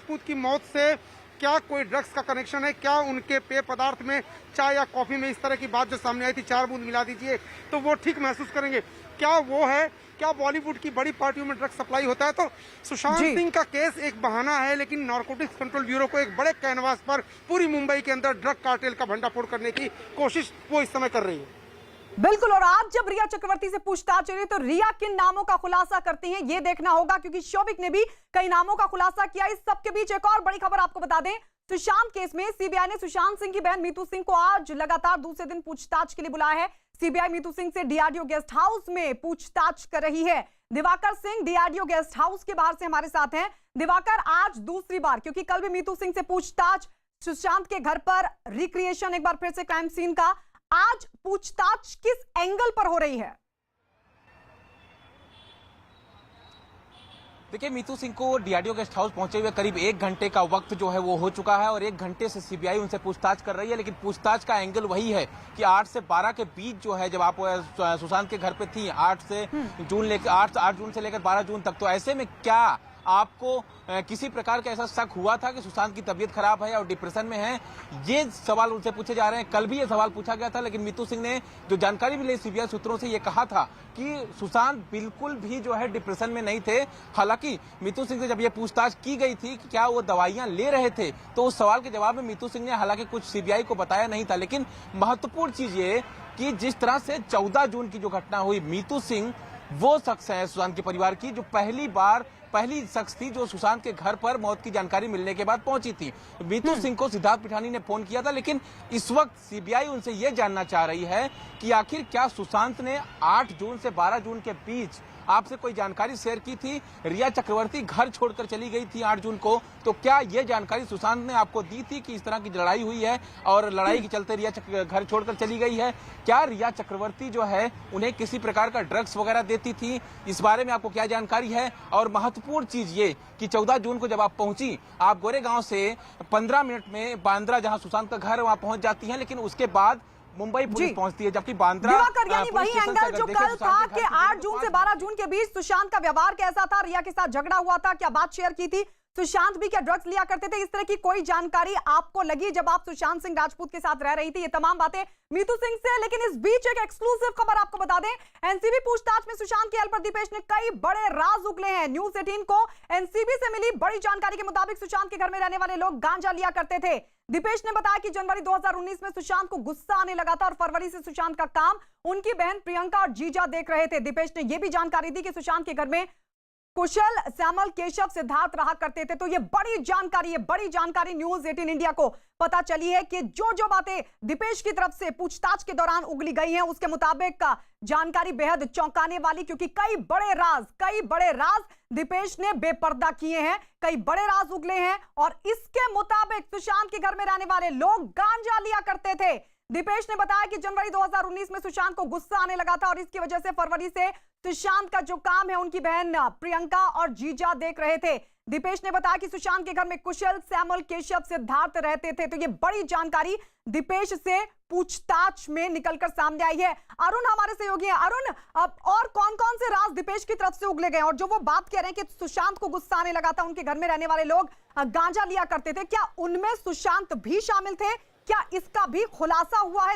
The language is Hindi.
राजपूत की मौत से क्या कोई ड्रग्स का कनेक्शन है, क्या उनके पेय पदार्थ में, चाय या कॉफी में इस तरह की बात जो सामने आई थी 4 बूंद मिला दीजिए तो वो ठीक महसूस करेंगे, क्या वो है? क्या बॉलीवुड की बड़ी पार्टियों में ड्रग्स सप्लाई होता है? तो सुशांत सिंह का केस एक बहाना है, लेकिन नारकोटिक्स कंट्रोल ब्यूरो को एक बड़े कैनवास पर पूरी मुंबई के अंदर ड्रग कार्टेल का भंडाफोड़ करने की कोशिश वो इस समय कर रही है। बिल्कुल। और आज जब रिया चक्रवर्ती से पूछताछ हो रही है तो रिया किन नामों का खुलासा करती हैं ये देखना होगा, क्योंकि शोभिक ने भी कई नामों का खुलासा किया। इस सबके बीच एक और बड़ी खबर आपको बता दें, सुशांत केस में सीबीआई ने सुशांत सिंह की बहन मीतू सिंह को आज लगातार दूसरे दिन पूछताछ के लिए बुलाया है। सीबीआई मीतू सिंह से डीआरडीओ गेस्ट हाउस में पूछताछ कर रही है। Diwakar Singh DRDO guest house के बाहर से हमारे साथ हैं। दिवाकर, आज दूसरी बार, क्योंकि कल भी मीतू सिंह से पूछताछ सुशांत के घर पर रिक्रिएशन एक बार फिर से क्राइम सीन का, आज पूछताछ किस एंगल पर हो रही है? देखिए, मीतू सिंह को डीआरडीओ गेस्ट हाउस पहुंचे हुए करीब 1 घंटे का वक्त जो है वो हो चुका है और 1 घंटे से सीबीआई उनसे पूछताछ कर रही है। लेकिन पूछताछ का एंगल वही है कि 8 से 12 के बीच जो है, जब आप सुशांत के घर पे थी 8 जून से लेकर 12 जून तक, तो ऐसे में क्या आपको किसी प्रकार का ऐसा शक हुआ था कि सुशांत की तबीयत खराब है और डिप्रेशन में है? ये सवाल उनसे पूछे जा रहे हैं। कल भी ये सवाल पूछा गया था, लेकिन मीतू सिंह ने जो जानकारी मिली सीबीआई सूत्रों से ये कहा था कि सुशांत बिल्कुल भी जो है डिप्रेशन में नहीं थे। हालांकि मीतू सिंह से जब ये पूछताछ की गई थी कि क्या वो दवाइयां ले रहे थे, तो उस सवाल के जवाब में मीतू सिंह ने हालांकि कुछ सीबीआई को बताया नहीं था। लेकिन महत्वपूर्ण चीज ये कि जिस तरह से 14 जून की जो घटना हुई, मीतू सिंह वो शख्स है सुशांत के परिवार की जो पहली शख्स थी जो सुशांत के घर पर मौत की जानकारी मिलने के बाद पहुंची थी। मीतू सिंह को सिद्धार्थ पिठानी ने फोन किया था, लेकिन इस वक्त सीबीआई उनसे यह जानना चाह रही है कि आखिर क्या सुशांत ने 8 जून से 12 जून के बीच आपसे कोई जानकारी शेयर की थी? रिया चक्रवर्ती घर छोड़कर चली गई थी 8 जून को, तो क्या यह जानकारी सुशांत ने आपको दी थी कि इस तरह की लड़ाई हुई है और लड़ाई के चलते रिया घर छोड़कर चली गई है? क्या रिया चक्रवर्ती जो है उन्हें किसी प्रकार का ड्रग्स वगैरह देती थी? इस बारे में आपको क्या जानकारी है? और महत्वपूर्ण चीज ये कि 14 जून को जब आप पहुंची, आप गोरेगांव से 15 मिनट में बांद्रा, जहां सुशांत का घर, वहां पहुंच जाती है, लेकिन उसके बाद मुंबई पुलिस पहुंचती है, जबकि बांद्रा यानी वही एंगल जो कल था कि 8 जून से 12 जून के बीच सुशांत का व्यवहार कैसा था, रिया के साथ झगड़ा हुआ था, क्या बात शेयर की थी, सुशांत भी क्या ड्रग्स लिया करते थे, इस तरह की कोई जानकारी आपको लगी जब आप सुशांत सिंह राजपूत के साथ रह रही थी? ये तमाम बातें मीतू सिंह से। लेकिन इस बीच एक एक्सक्लूसिव खबर आपको बता दें, एनसीबी पूछताछ में सुशांत के हेल्पर दीपेश ने कई बड़े राज उगले हैं। न्यूज़ 18 को एनसीबी से मिली बड़ी जानकारी के मुताबिक सुशांत के घर में रहने वाले लोग गांजा लिया करते थे। दीपेश ने बताया कि जनवरी 2019 में सुशांत को गुस्सा आने लगा था और फरवरी से सुशांत का काम उनकी बहन प्रियंका और जीजा देख रहे थे। दीपेश ने यह भी जानकारी दी कि सुशांत के घर में कुशल, श्यामल, केशव, सिद्धार्थ रहा करते थे। तो ये बड़ी जानकारी न्यूज़ 18 इंडिया को पता चली है कि जो बातें दीपेश की तरफ से पूछताछ के दौरान उगली गई हैं, उसके मुताबिक का जानकारी बेहद चौंकाने वाली, क्योंकि कई बड़े राज दीपेश ने बेपर्दा किए हैं, कई बड़े राज उगले हैं। और इसके मुताबिक सुशांत के घर में रहने वाले लोग गांजा लिया करते थे। दीपेश ने बताया कि जनवरी 2019 में सुशांत को गुस्सा आने लगा था और इसकी वजह से फरवरी से सुशांत का जो काम है उनकी बहन प्रियंका और जीजा देख रहे थे। दीपेश ने बताया कि सुशांत के घर में कुशल, श्यामल, केशव, सिद्धार्थ रहते थे। तो ये बड़ी जानकारी दीपेश से पूछताछ में निकलकर सामने आई है। अरुण हमारे सहयोगी हैं। अरुण, अब और कौन-कौन से राज दीपेश की तरफ से उगले गए और जो वो बात कह रहे हैं कि सुशांत को गुस्सा आने लगा था, उनके घर में रहने वाले लोग गांजा लिया करते थे, क्या उनमें सुशांत भी शामिल थे? क्या इसका भी खुलासा हुआ है